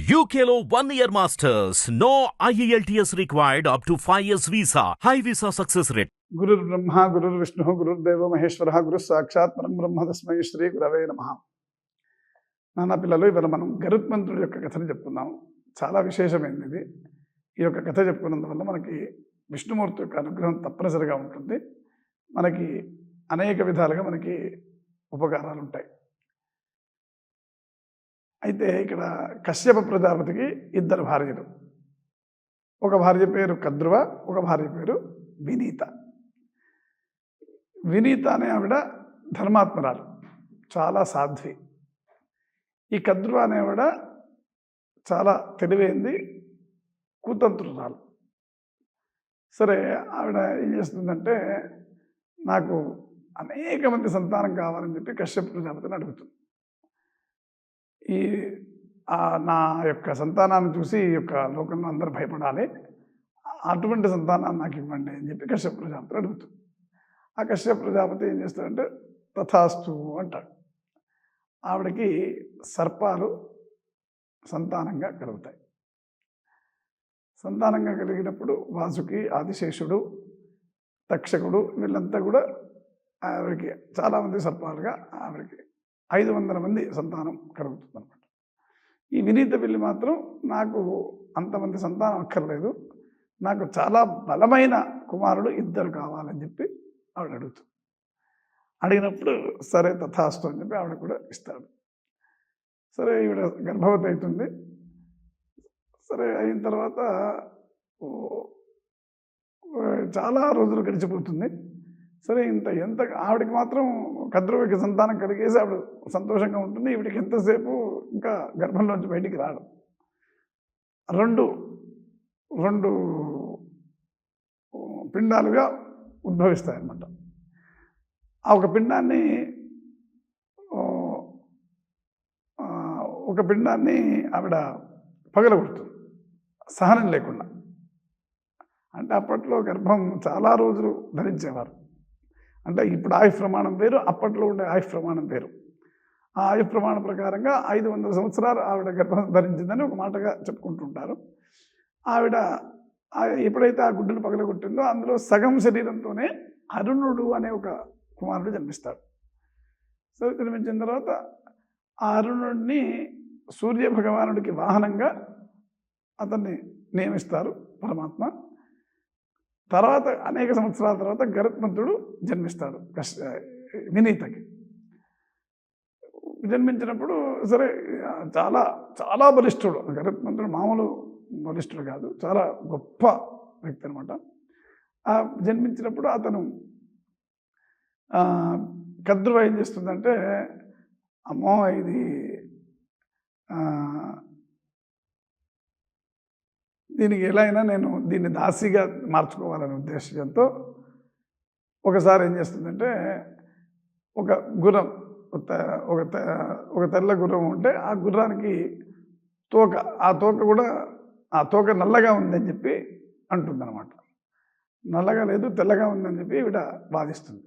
UKLO 1 year masters. No IELTS required up to 5 years visa. High visa success rate. గురుర్బ్రహ్మ గురుర్విష్ణు గురుర్దేవ మహేశ్వర గురు సాక్షాత్ పరం బ్రహ్మ తస్మై శ్రీ గురవే నమః. నాన్న పిల్లలు, ఇవాళ మనం గరుత్మంతుడి యొక్క కథను చెప్పుకుందాం. చాలా విశేషమైనది ఇది. ఈ యొక్క కథ చెప్పుకున్నందువల్ల మనకి విష్ణుమూర్తి యొక్క అనుగ్రహం తప్పనిసరిగా ఉంటుంది. మనకి అనేక విధాలుగా మనకి ఉపకారాలు ఉంటాయి. అయితే ఇక్కడ కశ్యప ప్రజాపతికి ఇద్దరు భార్యలు. ఒక భార్య పేరు కద్రువ, ఒక భార్య పేరు వినీత. వినీత అనే ఆవిడ ధర్మాత్మరాలు, చాలా సాధ్వి. ఈ కద్రువ అనేవాడ చాలా తెలివైంది, కుతంత్రురాలు. సరే, ఆవిడ ఏం చేస్తుందంటే, నాకు అనేక మంది సంతానం కావాలని చెప్పి కశ్యప ప్రజాపతిని అడుగుతుంది. నా యొక్క సంతానాన్ని చూసి ఈ యొక్క లోకంలో అందరూ భయపడాలి, అటువంటి సంతానాన్ని నాకు ఇవ్వండి అని చెప్పి కశ్యప ప్రజాపతి అడుగుతుంది. ఆ కశ్యప ప్రజాపతి ఏం చేస్తాడంటే తథాస్తు అంటాడు. ఆవిడకి సర్పాలు సంతానంగా కలుగుతాయి. సంతానంగా కలిగినప్పుడు వాసుకి, ఆదిశేషుడు, తక్షకుడు వీళ్ళంతా కూడా ఆవిడకి చాలామంది సర్పాలుగా ఆవిడకి 500 మంది సంతానం కలుగుతుంది అనమాట. ఈ వినీత పెళ్ళి మాత్రం నాకు అంతమంది సంతానం అక్కర్లేదు, నాకు చాలా బలమైన కుమారుడు ఇద్దరు కావాలని చెప్పి ఆవిడ అడుగుతుంది. అడిగినప్పుడు సరే తథాస్తు అని చెప్పి ఆవిడ కూడా ఇస్తాడు. సరే, ఈవిడ గర్భవతి అవుతుంది. సరే, అయిన తర్వాత చాలా రోజులు గడిచిపోతుంది. సరే, ఎంత ఆవిడకి మాత్రం కద్రువకి సంతానం కలిగేసి ఆవిడ సంతోషంగా ఉంటుంది. ఈవిడికి ఎంతసేపు ఇంకా గర్భంలోంచి బయటికి రాడు. రెండు పిండాలుగా ఉద్భవిస్తాయన్నమాట. ఆ ఒక పిండాన్ని ఆవిడ పగలగొడుతుంది సహనం లేకుండా. అంటే అప్పట్లో గర్భం చాలా రోజులు ధరించేవారు. అంటే ఇప్పుడు ఆయుష్ ప్రమాణం వేరు, అప్పట్లో ఉండే ఆయుష్ ప్రమాణం వేరు. ఆ ఆయుష్ ప్రమాణం ప్రకారంగా 500 సంవత్సరాలు ఆవిడ గర్భం ధరించిందని ఒక మాటగా చెప్పుకుంటుంటారు. ఆవిడ ఎప్పుడైతే ఆ గుడ్డను పగలగొట్టిందో అందులో సగం శరీరంతోనే అరుణుడు అనే ఒక కుమారుడు జన్మిస్తాడు. సరే, జన్మించిన తర్వాత ఆ అరుణుడిని సూర్య భగవానుడికి వాహనంగా అతన్ని నియమిస్తారు పరమాత్మ. తర్వాత అనేక సంవత్సరాల తర్వాత గరుత్మంతుడు జన్మిస్తాడు వినీతకి. జన్మించినప్పుడు సరే, చాలా చాలా బలిష్ఠుడు గరుత్మంతుడు. మామూలు బలిష్ఠుడు కాదు, చాలా గొప్ప వ్యక్తి అనమాట. జన్మించినప్పుడు అతను కద్రువ ఏం చేస్తుందంటే, అమ్మో ఇది దీనికి ఎలా అయినా నేను దీన్ని దాసిగా మార్చుకోవాలనే ఉద్దేశంతో ఒకసారి ఏం చేస్తుందంటే, ఒక గుర్రం, ఒక తెల్ల గుర్రం ఉంటే ఆ గుర్రానికి ఆ తోక నల్లగా ఉందని చెప్పి అంటుందన్నమాట. నల్లగా లేదు, తెల్లగా ఉందని చెప్పి ఈవిడ వాదిస్తుంది.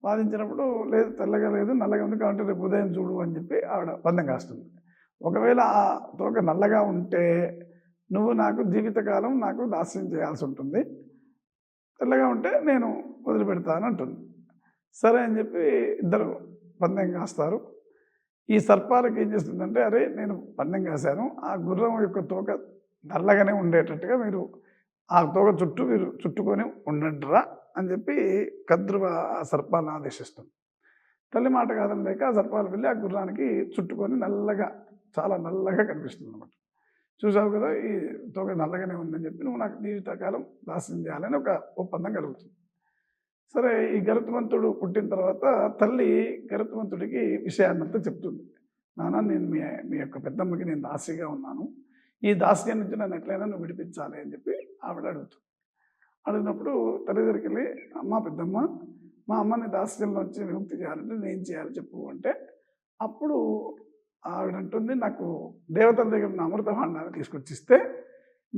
వాదించినప్పుడు లేదు, తెల్లగా లేదు, నల్లగా ఉంది, కాబట్టి రేపు ఉదయం చూడు అని చెప్పి ఆవిడ పందెం కాస్తుంది. ఒకవేళ ఆ తోక నల్లగా ఉంటే నువ్వు నాకు జీవితకాలం నాకు దాస్యం చేయాల్సి ఉంటుంది, తెల్లగా ఉంటే నేను వదిలిపెడతాను అంటుంది. సరే అని చెప్పి ఇద్దరు పందెం కాస్తారు. ఈ సర్పాలకు ఏం చేస్తుందంటే, అరే నేను పందెం కాశాను, ఆ గుర్రం యొక్క తోక నల్లగానే ఉండేటట్టుగా మీరు ఆ తోక చుట్టూ మీరు చుట్టుకొని ఉండండిరా అని చెప్పి కద్రువ ఆ సర్పాలను ఆదేశిస్తుంది. తల్లి మాట కాదని లేక ఆ సర్పాలు వెళ్ళి ఆ గుర్రానికి చుట్టుకొని నల్లగా, చాలా నల్లగా కనిపిస్తుంది అనమాట. చూసావు కదా, ఈ తోక నల్లగానే ఉందని చెప్పి నువ్వు నాకు జీవితకాలం దాస్యం చేయాలని ఒక ఒప్పందం కలుగుతుంది. సరే, ఈ గరుత్మంతుడు పుట్టిన తర్వాత తల్లి గరుత్మంతుడికి విషయాన్నంతా చెప్తుంది. నాన్న, నేను మీ యొక్క పెద్దమ్మకి నేను దాసిగా ఉన్నాను, ఈ దాస్యం నుంచి నన్ను ఎట్లయినా నువ్వు విడిపించాలి అని చెప్పి ఆవిడ అడుగుతుంది. అడిగినప్పుడు తల్లి దగ్గరికి వెళ్ళి, అమ్మ పెద్దమ్మ, మా అమ్మని దాస్యంలోంచి విముక్తి చేయాలంటే నేను చేయాలి చెప్పు అంటే, అప్పుడు ఆవిడ అంటుంది, నాకు దేవతల దగ్గర ఉన్న అమృత భాండాన్ని తీసుకొచ్చిస్తే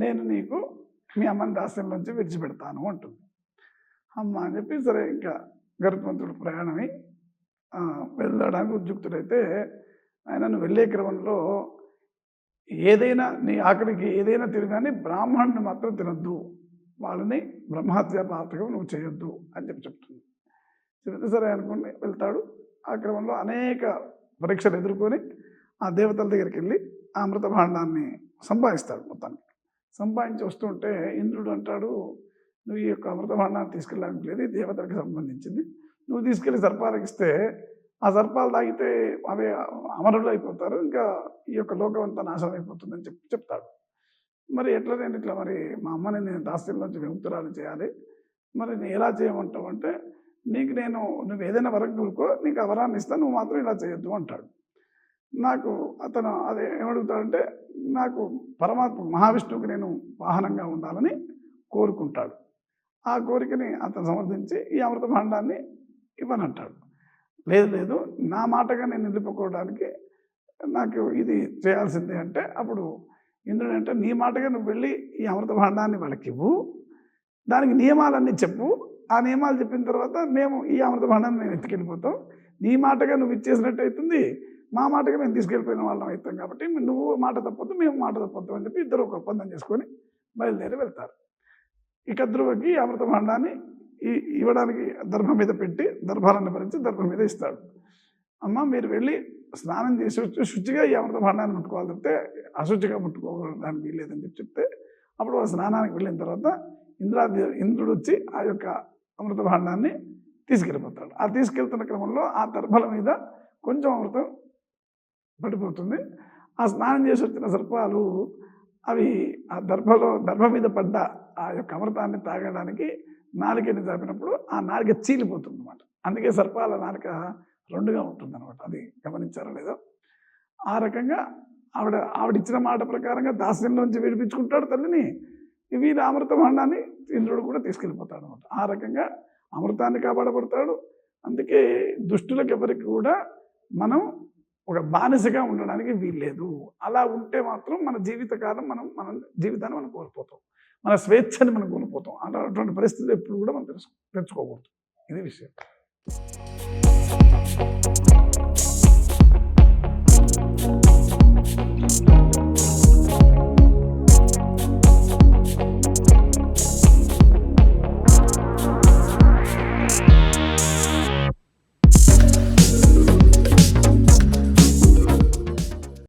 నేను నీకు మీ అమ్మని దాస్యంలోంచి విడిచిపెడతాను అంటుంది. అమ్మ అని చెప్పి సరే, ఇంకా గరుత్మంతుడు ప్రయాణమై వెళ్ళడానికి ఉద్యుక్తుడైతే ఆయనను వెళ్ళే క్రమంలో ఏదైనా నీ ఆఖరికి ఏదైనా తిను కానీ బ్రాహ్మణుని మాత్రం తినొద్దు, వాళ్ళని బ్రహ్మహత్య పాతకం నువ్వు చేయొద్దు అని చెప్తుంది. చెప్తే సరే అనుకుని వెళ్తాడు. ఆ క్రమంలో అనేక పరీక్షలు ఎదుర్కొని ఆ దేవతల దగ్గరికి వెళ్ళి ఆ అమృత భాండాన్ని సంపాదిస్తాడు. మొత్తానికి సంపాదించి వస్తుంటే ఇంద్రుడు అంటాడు, నువ్వు ఈ యొక్క అమృత భాండాన్ని తీసుకెళ్ళడానికి లేదు, ఈ దేవతలకు సంబంధించింది, నువ్వు తీసుకెళ్ళి సర్పాలకు ఇస్తే ఆ సర్పాలు తాగితే అవి అమరులు అయిపోతారు, ఇంకా ఈ యొక్క లోకం అంతా నాశనం అయిపోతుందని చెప్తాడు. మరి ఎట్లా నేను ఇట్లా మరి మా అమ్మని నేను దాస్యంలోంచి విముక్తురాలు చేయాలి, మరి నేను ఎలా చేయమంటావు అంటే, నీకు నువ్వు ఏదైనా వరం కోరుకో, నీకు ఆ వరాన్ని ఇస్తాను, నువ్వు మాత్రం ఇలా చేయొద్దు అంటాడు. నాకు అతను అదే ఏమడుగుతాడంటే, నాకు పరమాత్మ మహావిష్ణువుకి నేను వాహనంగా ఉండాలని కోరుకుంటాడు. ఆ కోరికని అతను సమర్థించి ఈ అమృత భాండాన్ని ఇవ్వనంటాడు. లేదు నా మాటగా నేను నిలుపుకోవడానికి నాకు ఇది చేయాల్సిందే అంటే, అప్పుడు ఇంద్రుడు అంటే, నీ మాటగా నువ్వు వెళ్ళి ఈ అమృత భాండాన్ని వాళ్ళకి ఇవ్వు, దానికి నియమాలన్నీ చెప్పు, ఆ నియమాలు చెప్పిన తర్వాత మేము ఈ అమృత భాండాన్ని మేము ఎత్తుకెళ్ళిపోతాం, నీ మాటగా నువ్వు ఇచ్చేసినట్టు అవుతుంది, మా మాటగా మేము తీసుకెళ్ళిపోయిన వాళ్ళం అవుతాం, కాబట్టి నువ్వు మాట తప్పొద్దు మేము మాట తప్పొద్దు అని చెప్పి ఇద్దరు ఒక ఒప్పందం చేసుకొని బయలుదేరి వెళ్తారు. ఇక ధ్రువకి అమృత భాండాన్ని ఇవ్వడానికి దర్భ మీద పెట్టి దర్భాలను భరించి దర్భ మీద ఇస్తాడు. అమ్మ మీరు వెళ్ళి స్నానం చేసి వచ్చి శుచిగా ఈ అమృత భాండాన్ని ముట్టుకోవాలి తప్పితే అశుచిగా ముట్టుకోవడానికి వీల్లేదని చెప్తే, అప్పుడు ఆ స్నానానికి వెళ్ళిన తర్వాత ఇంద్రుడు వచ్చి ఆ యొక్క అమృత భాండాన్ని తీసుకెళ్ళిపోతాడు. ఆ తీసుకెళ్తున్న క్రమంలో ఆ దర్భల మీద కొంచెం అమృతం పడిపోతుంది. ఆ స్నానం చేసి వచ్చిన సర్పాలు అవి ఆ దర్భ మీద పడ్డ ఆ యొక్క అమృతాన్ని తాగడానికి నాలికని చాపినప్పుడు ఆ నాలిక చీలిపోతుంది అన్నమాట. అందుకే సర్పాల నాలిక రెండుగా ఉంటుంది అనమాట. అది గమనించారో లేదో. ఆ రకంగా ఆవిడ ఇచ్చిన మాట ప్రకారంగా దాస్యంలోంచి విడిపించుకుంటాడు తల్లిని. వీళ్ళ అమృత భాండాన్ని ఇంద్రుడు కూడా తీసుకెళ్ళిపోతాడు అనమాట. ఆ రకంగా అమృతాన్ని కాపాడబడతాడు. అందుకే దుష్టులకు ఎవరికి కూడా మనం ఒక బానిసగా ఉండడానికి వీల్లేదు. అలా ఉంటే మాత్రం మన జీవితకాలం మన జీవితాన్ని మనం కోల్పోతాం, మన స్వేచ్ఛని మనం కోల్పోతాం. అటువంటి పరిస్థితులు ఎప్పుడు కూడా మనం తెచ్చుకోకూడదు. ఇది విషయం.